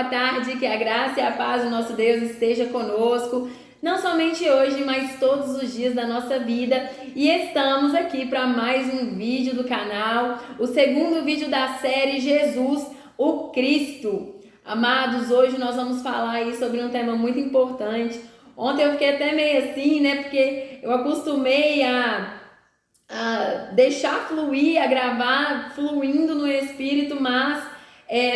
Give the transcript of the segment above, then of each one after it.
boa tarde, que a graça e a paz do nosso Deus esteja conosco, não somente hoje, mas todos os dias da nossa vida. E estamos aqui para mais um vídeo do canal, o segundo vídeo da série Jesus, o Cristo. Amados, hoje nós vamos falar aí sobre um tema muito importante. Ontem eu fiquei até meio assim, né, porque eu acostumei a deixar fluir, a gravar fluindo no Espírito, mas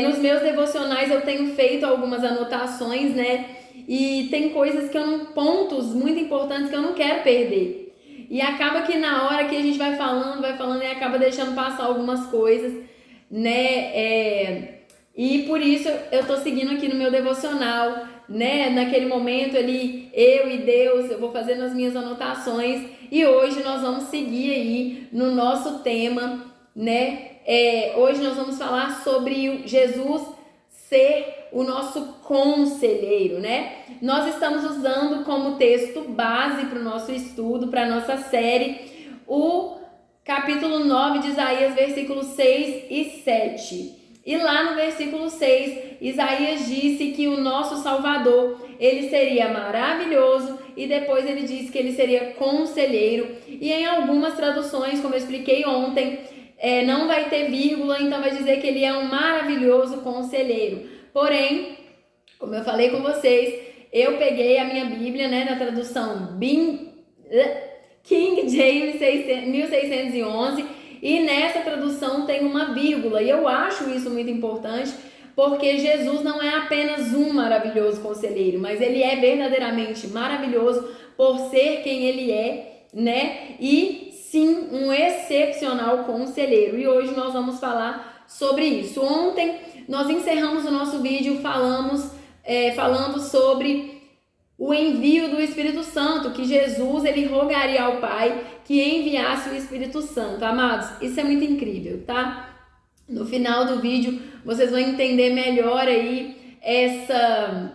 nos meus devocionais eu tenho feito algumas anotações, né? E tem coisas que eu não, pontos muito importantes que eu não quero perder. E acaba que na hora que a gente vai falando e acaba deixando passar algumas coisas, né? E por isso eu tô seguindo aqui no meu devocional, né? Naquele momento ali, eu e Deus, eu vou fazendo as minhas anotações. E hoje nós vamos seguir aí no nosso tema, né? Hoje nós vamos falar sobre Jesus ser o nosso conselheiro, né? Nós estamos usando como texto base para o nosso estudo, para a nossa série, o capítulo 9 de Isaías, versículos 6 e 7. E lá no versículo 6, Isaías disse que o nosso Salvador, ele seria maravilhoso, e depois ele disse que ele seria conselheiro. E em algumas traduções, como eu expliquei ontem, não vai ter vírgula, então vai dizer que ele é um maravilhoso conselheiro. Porém, como eu falei com vocês, eu peguei a minha Bíblia, né, na tradução King James 1611, e nessa tradução tem uma vírgula, e eu acho isso muito importante, porque Jesus não é apenas um maravilhoso conselheiro, mas ele é verdadeiramente maravilhoso por ser quem ele é, né? E sim, um excepcional conselheiro. E hoje nós vamos falar sobre isso. Ontem nós encerramos o nosso vídeo falando sobre o envio do Espírito Santo, que Jesus ele rogaria ao Pai que enviasse o Espírito Santo. Amados, isso é muito incrível, tá? No final do vídeo vocês vão entender melhor aí essa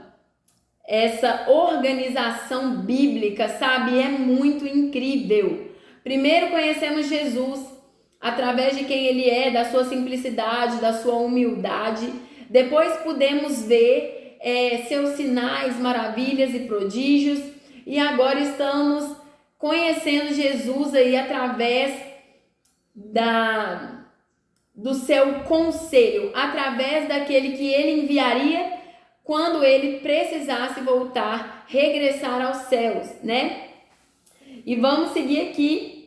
organização bíblica, sabe? É muito incrível. Primeiro conhecemos Jesus através de quem ele é, da sua simplicidade, da sua humildade. Depois podemos ver seus sinais, maravilhas e prodígios. E agora estamos conhecendo Jesus aí através do seu conselho, através daquele que ele enviaria quando ele precisasse voltar, regressar aos céus, né? E vamos seguir aqui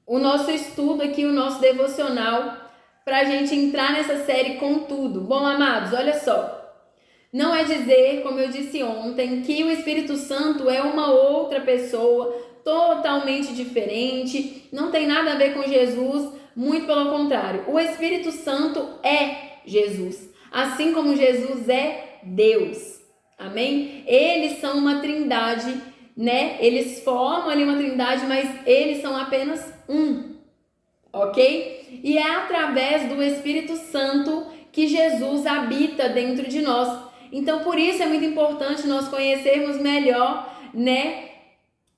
o nosso estudo aqui, o nosso devocional, para a gente entrar nessa série com tudo. Bom, amados, olha só. Não é dizer, como eu disse ontem, que o Espírito Santo é uma outra pessoa totalmente diferente, não tem nada a ver com Jesus, muito pelo contrário. O Espírito Santo é Jesus, assim como Jesus é Deus. Amém? Eles são uma trindade, né? Eles formam ali uma trindade, mas eles são apenas um, ok? E é através do Espírito Santo que Jesus habita dentro de nós. Então, por isso é muito importante nós conhecermos melhor, né,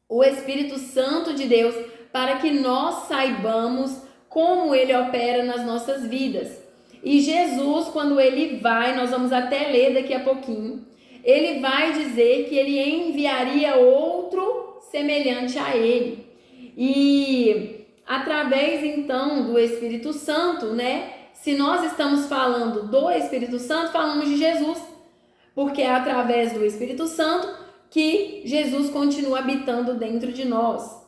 o Espírito Santo de Deus, para que nós saibamos como ele opera nas nossas vidas. E Jesus, quando ele vai, nós vamos até ler daqui a pouquinho, ele vai dizer que ele enviaria outro semelhante a ele. E através então do Espírito Santo, né? Se nós estamos falando do Espírito Santo, falamos de Jesus, porque é através do Espírito Santo que Jesus continua habitando dentro de nós.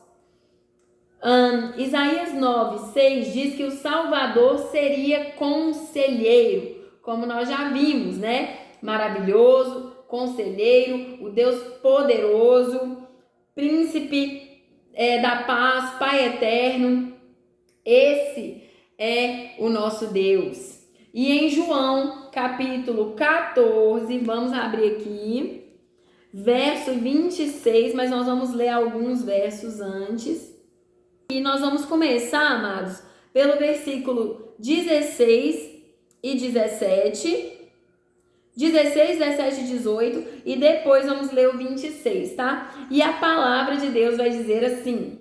Isaías 9:6 diz que o Salvador seria conselheiro, como nós já vimos, né? Maravilhoso, conselheiro, o Deus poderoso, príncipe da paz, Pai eterno. Esse é o nosso Deus. E em João, capítulo 14, vamos abrir aqui, verso 26, mas nós vamos ler alguns versos antes. E nós vamos começar, amados, pelo versículo 16 e 17. 16, 17 e 18, e depois vamos ler o 26, tá? E a palavra de Deus vai dizer assim: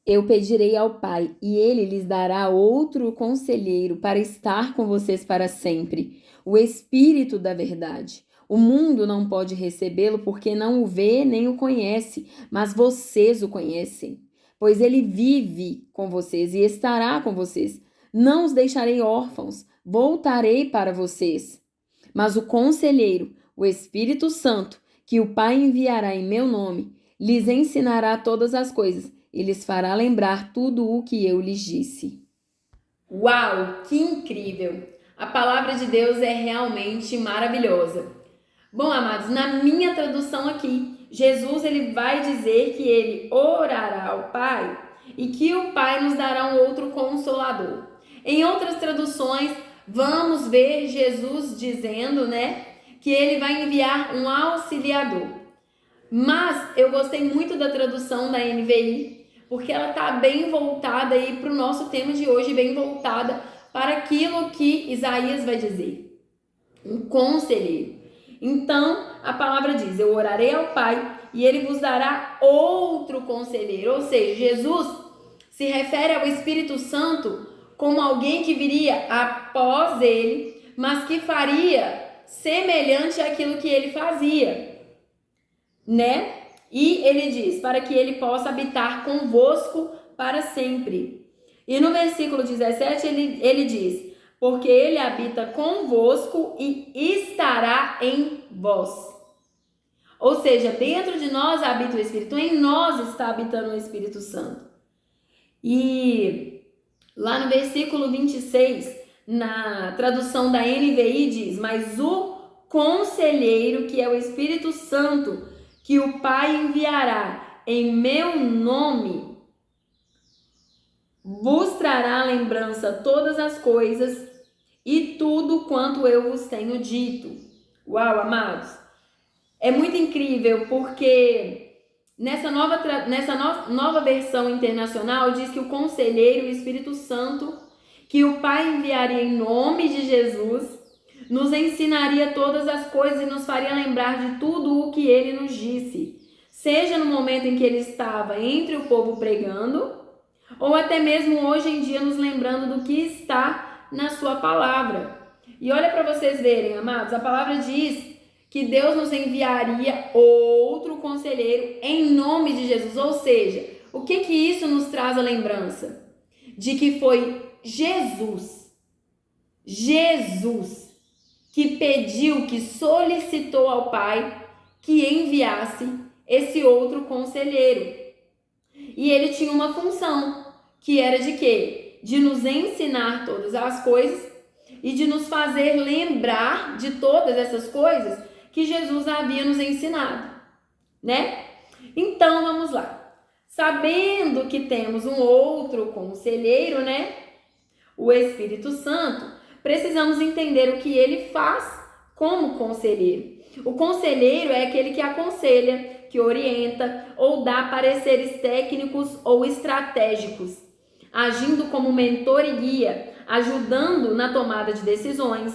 Eu pedirei ao Pai, e ele lhes dará outro conselheiro para estar com vocês para sempre, o Espírito da verdade. O mundo não pode recebê-lo porque não o vê nem o conhece, mas vocês o conhecem, pois ele vive com vocês e estará com vocês. Não os deixarei órfãos, voltarei para vocês. Mas o conselheiro, o Espírito Santo, que o Pai enviará em meu nome, lhes ensinará todas as coisas e lhes fará lembrar tudo o que eu lhes disse. Uau, que incrível! A palavra de Deus é realmente maravilhosa. Bom, amados, na minha tradução aqui, Jesus ele vai dizer que ele orará ao Pai e que o Pai nos dará um outro consolador. Em outras traduções, vamos ver Jesus dizendo, que ele vai enviar um auxiliador. Mas eu gostei muito da tradução da NVI, porque ela está bem voltada aí para o nosso tema de hoje, bem voltada para aquilo que Isaías vai dizer. Um conselheiro. Então, a palavra diz, eu orarei ao Pai e ele vos dará outro conselheiro. Ou seja, Jesus se refere ao Espírito Santo como alguém que viria após ele, mas que faria semelhante àquilo que ele fazia, E ele diz, para que ele possa habitar convosco para sempre. E no versículo 17 ele diz, porque ele habita convosco e estará em vós. Ou seja, dentro de nós habita o Espírito, em nós está habitando o Espírito Santo. E lá no versículo 26, na tradução da NVI diz, mas o conselheiro, que é o Espírito Santo, que o Pai enviará em meu nome, vos trará lembrança todas as coisas e tudo quanto eu vos tenho dito. Uau, amados! É muito incrível porque nessa nova versão internacional diz que o conselheiro, o Espírito Santo, que o Pai enviaria em nome de Jesus, nos ensinaria todas as coisas e nos faria lembrar de tudo o que ele nos disse, seja no momento em que ele estava entre o povo pregando, ou até mesmo hoje em dia nos lembrando do que está na sua palavra. E olha para vocês verem, amados, a palavra diz que Deus nos enviaria outro conselheiro em nome de Jesus. Ou seja, o que isso nos traz a lembrança? De que foi Jesus que pediu, que solicitou ao Pai que enviasse esse outro conselheiro. E ele tinha uma função, que era de quê? De nos ensinar todas as coisas e de nos fazer lembrar de todas essas coisas que Jesus havia nos ensinado, Então, vamos lá. Sabendo que temos um outro conselheiro, o Espírito Santo, precisamos entender o que ele faz como conselheiro. O conselheiro é aquele que aconselha, que orienta ou dá pareceres técnicos ou estratégicos, agindo como mentor e guia, ajudando na tomada de decisões.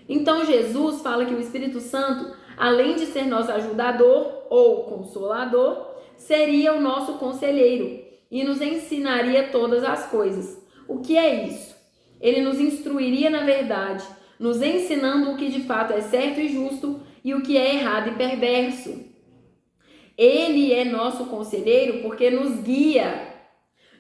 Então Jesus fala que o Espírito Santo, além de ser nosso ajudador ou consolador, seria o nosso conselheiro e nos ensinaria todas as coisas. O que é isso? Ele nos instruiria na verdade, nos ensinando o que de fato é certo e justo e o que é errado e perverso. Ele é nosso conselheiro porque nos guia,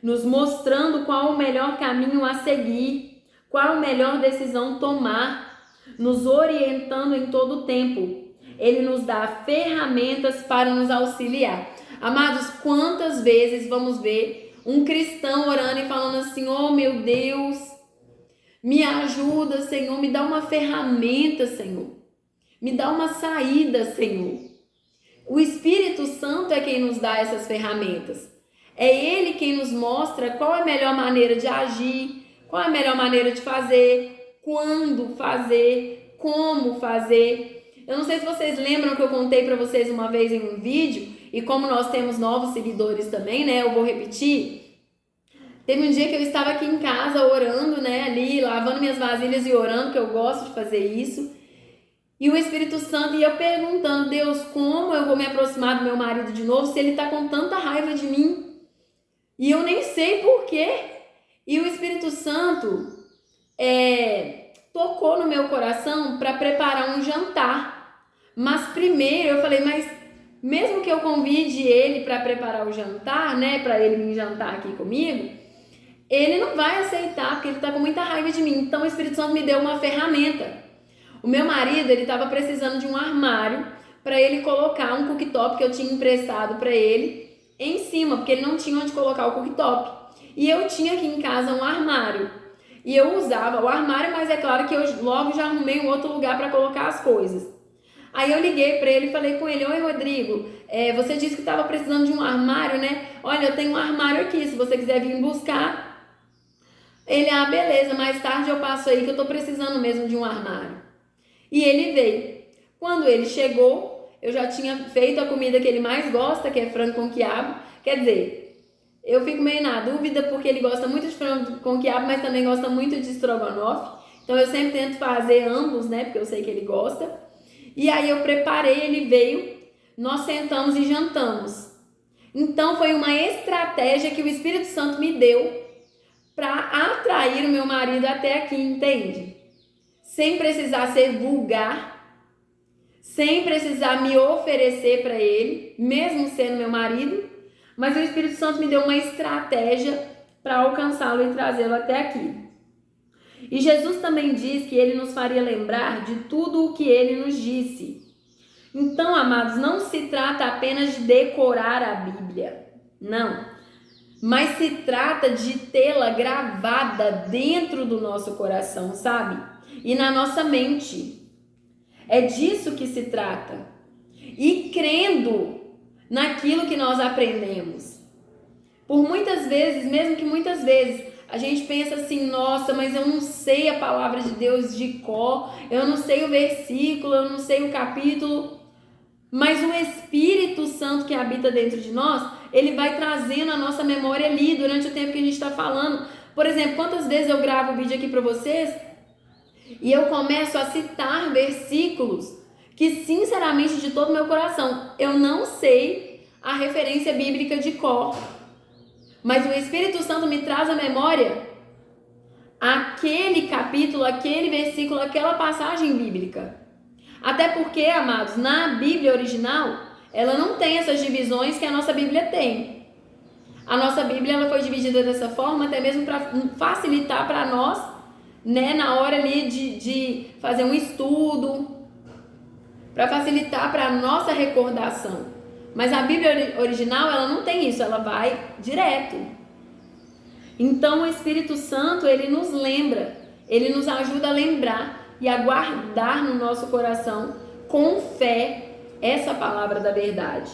nos mostrando qual o melhor caminho a seguir, qual a melhor decisão tomar, nos orientando em todo o tempo. Ele nos dá ferramentas para nos auxiliar. Amados, quantas vezes vamos ver um cristão orando e falando assim, oh meu Deus, me ajuda, Senhor, me dá uma ferramenta, Senhor. Me dá uma saída, Senhor. O Espírito Santo é quem nos dá essas ferramentas. É Ele quem nos mostra qual é a melhor maneira de agir, qual é a melhor maneira de fazer, quando fazer, como fazer. Eu não sei se vocês lembram que eu contei para vocês uma vez em um vídeo, e como nós temos novos seguidores também, eu vou repetir. Teve um dia que eu estava aqui em casa orando, ali, lavando minhas vasilhas e orando, que eu gosto de fazer isso. E o Espírito Santo ia perguntando, Deus, como eu vou me aproximar do meu marido de novo se ele está com tanta raiva de mim? E eu nem sei porquê. E o Espírito Santo tocou no meu coração para preparar um jantar. Mas primeiro eu falei, mas mesmo que eu convide ele para preparar o jantar, né, para ele vir jantar aqui comigo, ele não vai aceitar, porque ele tá com muita raiva de mim. Então o Espírito Santo me deu uma ferramenta. O meu marido, ele estava precisando de um armário para ele colocar um cooktop que eu tinha emprestado para ele em cima, porque ele não tinha onde colocar o cooktop. E eu tinha aqui em casa um armário. E eu usava o armário, mas é claro que eu logo já arrumei um outro lugar para colocar as coisas. Aí eu liguei para ele e falei com ele, oi Rodrigo, você disse que estava precisando de um armário, né? Olha, eu tenho um armário aqui, se você quiser vir buscar. Ele, beleza, mais tarde eu passo aí que eu tô precisando mesmo de um armário. E ele veio. Quando ele chegou, eu já tinha feito a comida que ele mais gosta, que é frango com quiabo. Quer dizer, eu fico meio na dúvida porque ele gosta muito de frango com quiabo, mas também gosta muito de estrogonofe. Então eu sempre tento fazer ambos, né? Porque eu sei que ele gosta. E aí eu preparei, ele veio, nós sentamos e jantamos. Então foi uma estratégia que o Espírito Santo me deu para atrair o meu marido até aqui, entende? Sem precisar ser vulgar, sem precisar me oferecer para ele, mesmo sendo meu marido, mas o Espírito Santo me deu uma estratégia para alcançá-lo e trazê-lo até aqui. E Jesus também diz que ele nos faria lembrar de tudo o que ele nos disse. Então, amados, não se trata apenas de decorar a Bíblia, não. Mas se trata de tê-la gravada dentro do nosso coração, sabe? E na nossa mente. É disso que se trata. E crendo naquilo que nós aprendemos. Por muitas vezes, mesmo que muitas vezes, a gente pensa assim, nossa, mas eu não sei a palavra de Deus de cor, eu não sei o versículo, eu não sei o capítulo, mas o Espírito Santo que habita dentro de nós, ele vai trazendo a nossa memória ali durante o tempo que a gente está falando. Por exemplo, quantas vezes eu gravo o vídeo aqui para vocês e eu começo a citar versículos que, sinceramente, de todo o meu coração, eu não sei a referência bíblica de cor. Mas o Espírito Santo me traz à memória aquele capítulo, aquele versículo, aquela passagem bíblica. Até porque, amados, na Bíblia original, ela não tem essas divisões que a nossa Bíblia tem. A nossa Bíblia ela foi dividida dessa forma até mesmo para facilitar para nós, né, na hora ali de fazer um estudo, para facilitar para a nossa recordação. Mas a Bíblia original, ela não tem isso, ela vai direto. Então o Espírito Santo, ele nos lembra, ele nos ajuda a lembrar e a guardar no nosso coração, com fé, essa palavra da verdade.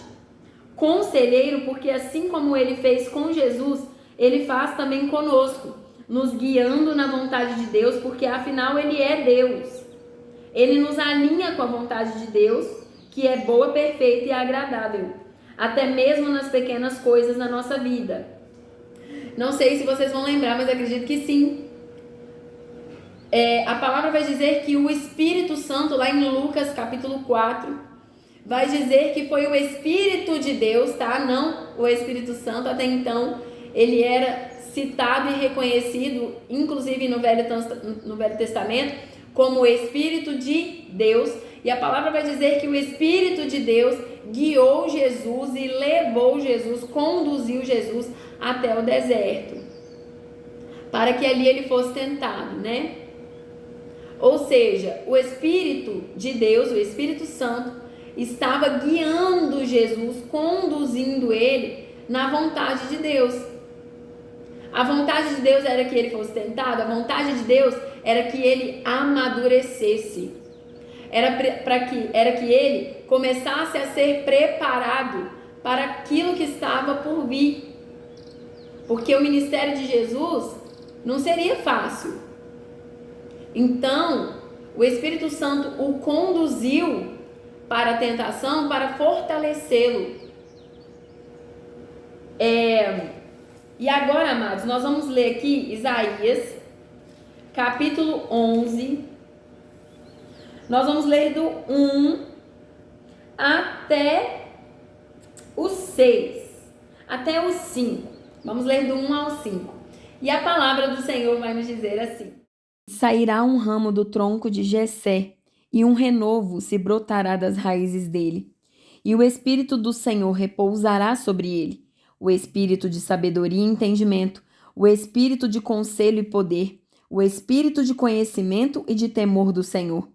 Conselheiro, porque assim como ele fez com Jesus, ele faz também conosco, nos guiando na vontade de Deus, porque afinal ele é Deus. Ele nos alinha com a vontade de Deus, que é boa, perfeita e agradável, até mesmo nas pequenas coisas na nossa vida. Não sei se vocês vão lembrar, mas acredito que sim. A palavra vai dizer que o Espírito Santo, lá em Lucas capítulo 4, vai dizer que foi o Espírito de Deus, tá? Não o Espírito Santo. Até então ele era citado e reconhecido, inclusive no Velho Testamento, como o Espírito de Deus. E a palavra vai dizer que o Espírito de Deus guiou Jesus e levou Jesus, conduziu Jesus até o deserto, para que ali ele fosse tentado, né? Ou seja, o Espírito de Deus, o Espírito Santo, estava guiando Jesus, conduzindo ele na vontade de Deus. A vontade de Deus era que ele fosse tentado, a vontade de Deus era que ele amadurecesse. Era que ele começasse a ser preparado para aquilo que estava por vir. Porque o ministério de Jesus não seria fácil. Então, o Espírito Santo o conduziu para a tentação, para fortalecê-lo. E agora, amados, nós vamos ler aqui Isaías, capítulo 11. Nós vamos ler do 1 até o 6, até o 5. Vamos ler do 1 ao 5. E a palavra do Senhor vai nos dizer assim: sairá um ramo do tronco de Jessé, e um renovo se brotará das raízes dele. E o Espírito do Senhor repousará sobre ele, o Espírito de sabedoria e entendimento, o Espírito de conselho e poder, o Espírito de conhecimento e de temor do Senhor.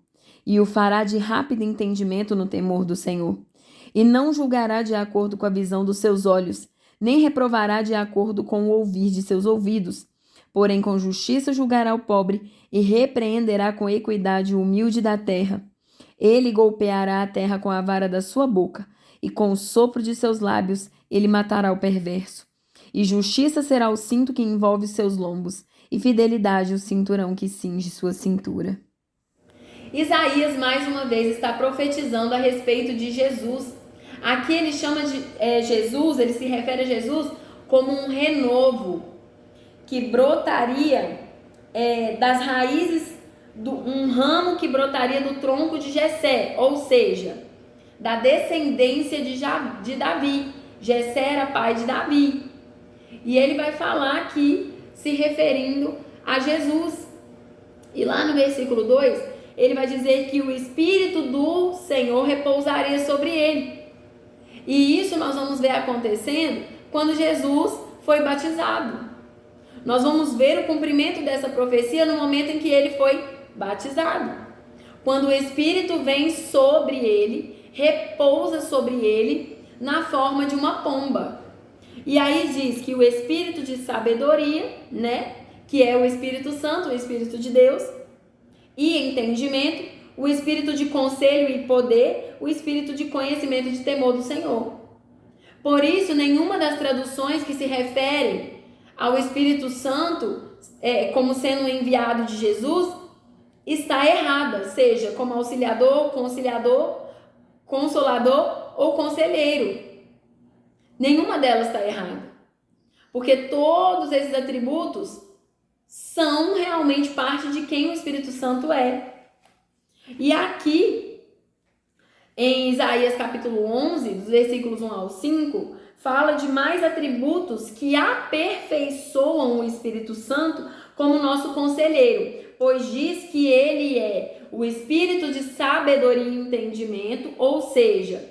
E o fará de rápido entendimento no temor do Senhor. E não julgará de acordo com a visão dos seus olhos, nem reprovará de acordo com o ouvir de seus ouvidos. Porém, com justiça julgará o pobre e repreenderá com equidade o humilde da terra. Ele golpeará a terra com a vara da sua boca, e com o sopro de seus lábios ele matará o perverso. E justiça será o cinto que envolve seus lombos, e fidelidade o cinturão que cinge sua cintura. Isaías, mais uma vez, está profetizando a respeito de Jesus. Aqui ele chama de Jesus, ele se refere a Jesus como um renovo que brotaria das raízes, um ramo que brotaria do tronco de Jessé, ou seja, da descendência de Davi. Jessé era pai de Davi. E ele vai falar aqui, se referindo a Jesus. E lá no versículo 2, ele vai dizer que o Espírito do Senhor repousaria sobre ele. E isso nós vamos ver acontecendo quando Jesus foi batizado. Nós vamos ver o cumprimento dessa profecia no momento em que ele foi batizado. Quando o Espírito vem sobre ele, repousa sobre ele na forma de uma pomba. E aí diz que o Espírito de sabedoria, que é o Espírito Santo, o Espírito de Deus, e entendimento, o Espírito de conselho e poder, o Espírito de conhecimento e de temor do Senhor. Por isso, nenhuma das traduções que se referem ao Espírito Santo como sendo enviado de Jesus está errada, seja como auxiliador, conciliador, consolador ou conselheiro. Nenhuma delas está errada, porque todos esses atributos são realmente parte de quem o Espírito Santo é. E aqui, em Isaías capítulo 11, dos versículos 1 ao 5, fala de mais atributos que aperfeiçoam o Espírito Santo como nosso conselheiro, pois diz que ele é o Espírito de sabedoria e entendimento, ou seja,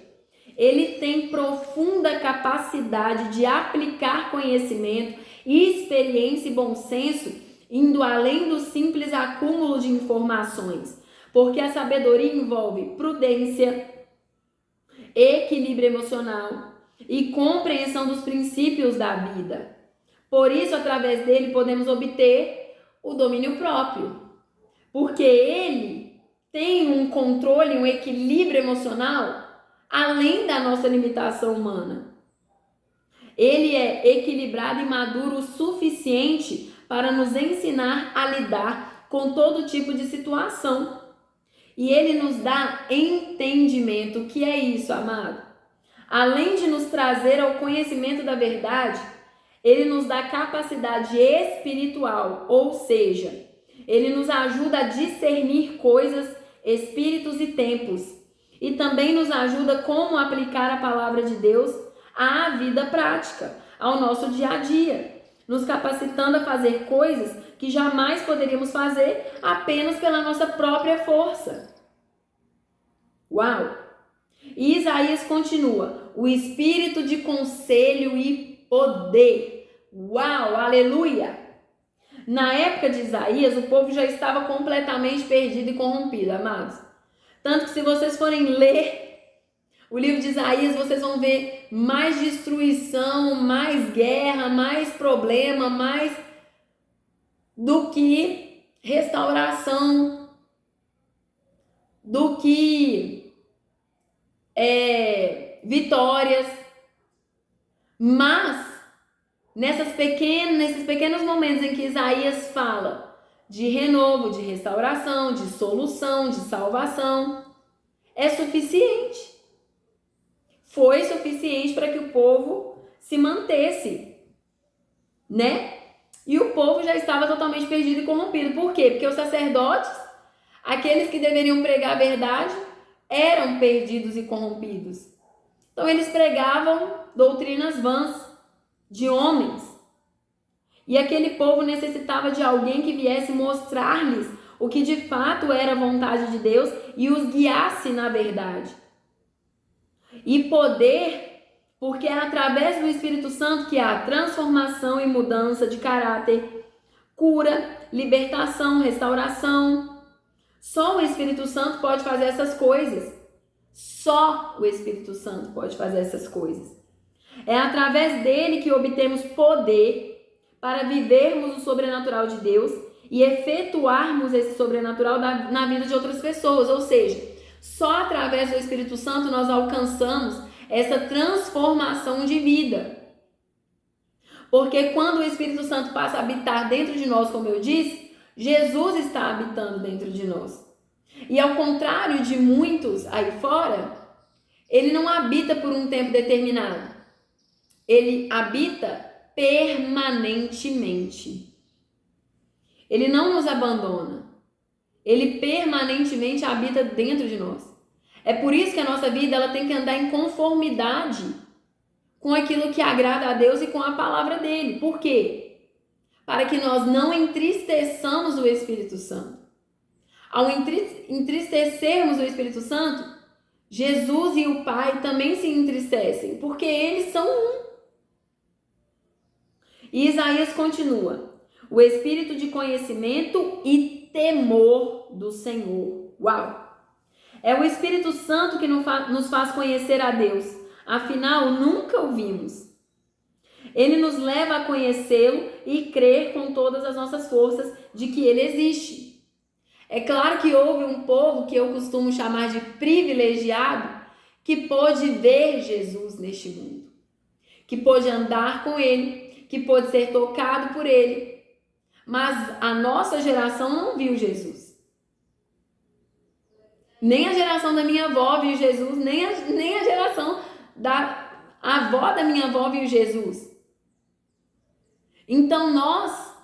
ele tem profunda capacidade de aplicar conhecimento, experiência e bom senso, indo além do simples acúmulo de informações, porque a sabedoria envolve prudência, equilíbrio emocional e compreensão dos princípios da vida. Por isso, através dele, podemos obter o domínio próprio, porque ele tem um controle, um equilíbrio emocional além da nossa limitação humana. Ele é equilibrado e maduro o suficiente para nos ensinar a lidar com todo tipo de situação. E ele nos dá entendimento. O que é isso, amado? Além de nos trazer ao conhecimento da verdade, ele nos dá capacidade espiritual, ou seja, ele nos ajuda a discernir coisas, espíritos e tempos. E também nos ajuda como aplicar a palavra de Deus à vida prática, ao nosso dia a dia, nos capacitando a fazer coisas que jamais poderíamos fazer apenas pela nossa própria força. Uau! E Isaías continua, o espírito de conselho e poder. Uau! Aleluia! Na época de Isaías, o povo já estava completamente perdido e corrompido, amados. Tanto que se vocês forem ler o livro de Isaías, vocês vão ver mais destruição, mais guerra, mais problema, mais do que restauração, do que vitórias. Mas nesses pequenos momentos em que Isaías fala de renovo, de restauração, de solução, de salvação, é suficiente. Foi suficiente para que o povo se mantesse, E o povo já estava totalmente perdido e corrompido. Por quê? Porque os sacerdotes, aqueles que deveriam pregar a verdade, eram perdidos e corrompidos. Então eles pregavam doutrinas vãs de homens, E aquele povo necessitava de alguém que viesse mostrar-lhes o que de fato era a vontade de Deus e os guiasse na verdade. E poder, porque é através do Espírito Santo que há transformação e mudança de caráter, cura, libertação, restauração. Só o Espírito Santo pode fazer essas coisas. Só o Espírito Santo pode fazer essas coisas. É através dele que obtemos poder para vivermos o sobrenatural de Deus e efetuarmos esse sobrenatural na vida de outras pessoas. Ou seja, só através do Espírito Santo nós alcançamos essa transformação de vida. Porque quando o Espírito Santo passa a habitar dentro de nós, como eu disse, Jesus está habitando dentro de nós. E ao contrário de muitos aí fora, ele não habita por um tempo determinado. Ele habita permanentemente. Ele não nos abandona. Ele permanentemente habita dentro de nós. É por isso que a nossa vida ela tem que andar em conformidade com aquilo que agrada a Deus e com a palavra dele. Por quê? Para que nós não entristeçamos o Espírito Santo. Ao entristecermos o Espírito Santo, Jesus e o Pai também se entristecem, porque eles são um. E Isaías continua: o espírito de conhecimento e temor do Senhor. Uau! É o Espírito Santo que nos faz conhecer a Deus, afinal nunca o vimos. Ele nos leva a conhecê-lo e crer com todas as nossas forças de que ele existe. É claro que houve um povo que eu costumo chamar de privilegiado, que pôde ver Jesus neste mundo, que pôde andar com ele, que pôde ser tocado por ele. Mas a nossa geração não viu Jesus. Nem a geração da minha avó viu Jesus, nem a geração da avó da minha avó viu Jesus. Então nós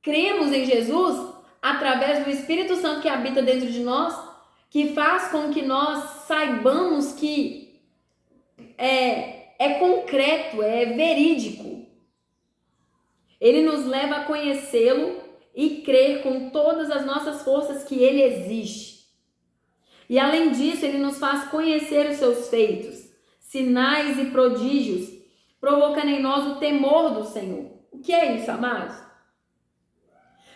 cremos em Jesus através do Espírito Santo que habita dentro de nós, que faz com que nós saibamos que é concreto, é verídico. Ele nos leva a conhecê-lo e crer com todas as nossas forças que ele existe. E além disso, ele nos faz conhecer os seus feitos, sinais e prodígios, provocando em nós o temor do Senhor. O que é isso, amados?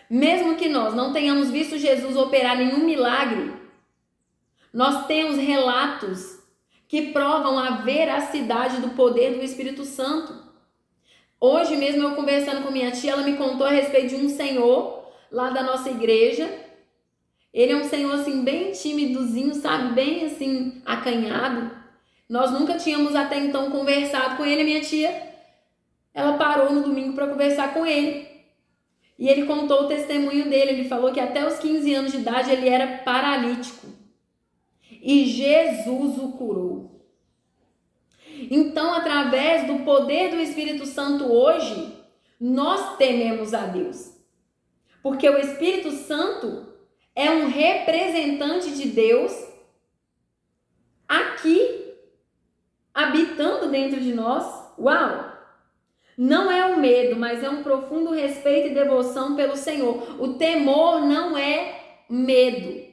Mesmo que nós não tenhamos visto Jesus operar nenhum milagre, nós temos relatos que provam a veracidade do poder do Espírito Santo. Hoje mesmo eu conversando com minha tia, ela me contou a respeito de um senhor lá da nossa igreja. Ele é um senhor assim bem timidozinho, sabe? Bem assim acanhado. Nós nunca tínhamos até então conversado com ele. Minha tia, ela parou no domingo para conversar com ele. E ele contou o testemunho dele. Ele falou que até os 15 anos de idade ele era paralítico. E Jesus o curou. Então, através do poder do Espírito Santo hoje, nós tememos a Deus. Porque o Espírito Santo é um representante de Deus aqui, habitando dentro de nós. Uau! Não é o medo, mas é um profundo respeito e devoção pelo Senhor. O temor não é medo.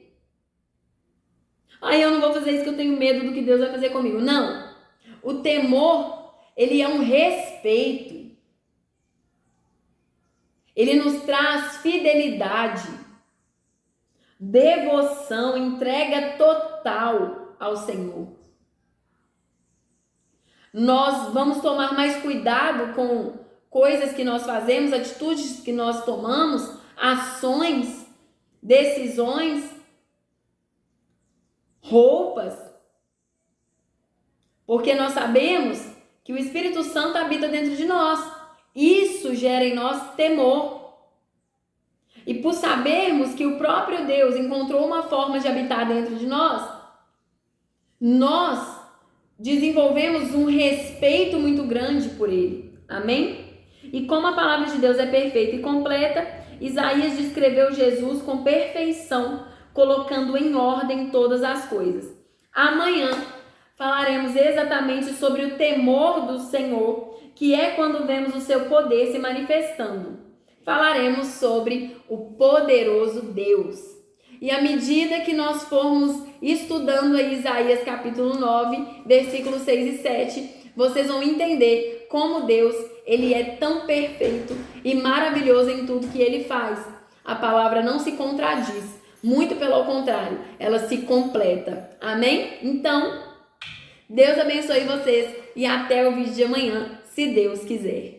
Eu não vou fazer isso que eu tenho medo do que Deus vai fazer comigo. Não. O temor, ele é um respeito. Ele nos traz fidelidade, devoção, entrega total ao Senhor. Nós vamos tomar mais cuidado com coisas que nós fazemos, atitudes que nós tomamos, ações, decisões, roupas, porque nós sabemos que o Espírito Santo habita dentro de nós. Isso gera em nós temor. E por sabermos que o próprio Deus encontrou uma forma de habitar dentro de nós, nós desenvolvemos um respeito muito grande por ele. Amém? E como a palavra de Deus é perfeita e completa, Isaías descreveu Jesus com perfeição, colocando em ordem todas as coisas. Amanhã falaremos exatamente sobre o temor do Senhor, que é quando vemos o seu poder se manifestando. falaremos sobre o poderoso Deus. E à medida que nós formos estudando aí Isaías capítulo 9, versículos 6 e 7, vocês vão entender como Deus, ele é tão perfeito e maravilhoso em tudo que ele faz. A palavra não se contradiz, muito pelo contrário, ela se completa. Amém? Então, Deus abençoe vocês e até o vídeo de amanhã, se Deus quiser.